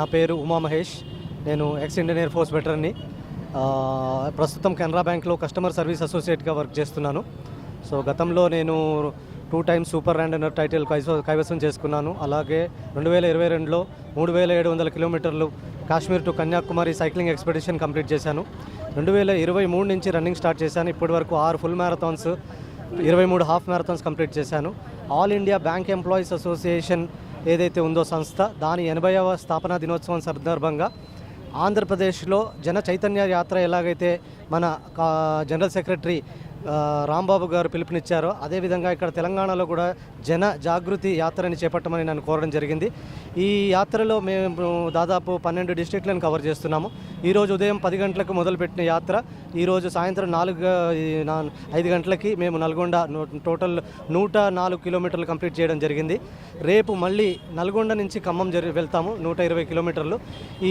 నా పేరు ఉమా మహేష్. నేను ఎక్స్ ఇండియన్ ఎయిర్ ఫోర్స్ వెటరన్ని. ప్రస్తుతం కెనరా బ్యాంక్లో కస్టమర్ సర్వీస్ అసోసియేట్గా వర్క్ చేస్తున్నాను. సో గతంలో నేను 2 టైమ్స్ సూపర్ ర్యాండనర్ టైటిల్ కైవసం చేసుకున్నాను. అలాగే 2022లో 3700 కిలోమీటర్లు Kashmir to Kanyakumari cycling expedition complete చేశాను. 2023 నుంచి రన్నింగ్ స్టార్ట్ చేశాను. ఇప్పటి వరకు 6 full marathons, 23 half marathons complete చేశాను. All India bank employees association ఏదైతే ఉందో సంస్థ, దాని 80వ స్థాపనా దినోత్సవం సందర్భంగా ఆంధ్రప్రదేశ్లో జన చైతన్య యాత్ర ఎలాగైతే మన జనరల్ సెక్రటరీ రాంబాబు గారు పిలుపునిచ్చారో, అదేవిధంగా ఇక్కడ తెలంగాణలో కూడా జన జాగృతి యాత్రని చేపట్టమని నన్ను కోరడం జరిగింది. ఈ యాత్రలో మేము దాదాపు 12 డిస్ట్రిక్ట్లను కవర్ చేస్తున్నాము. ఈరోజు ఉదయం 10 గంటలకు మొదలుపెట్టిన యాత్ర ఈరోజు సాయంత్రం 5 గంటలకి మేము నల్గొండ టోటల్ 104 కిలోమీటర్లు కంప్లీట్ చేయడం జరిగింది. రేపు మళ్ళీ నల్గొండ నుంచి ఖమ్మం వెళ్తాము, 120 కిలోమీటర్లు. ఈ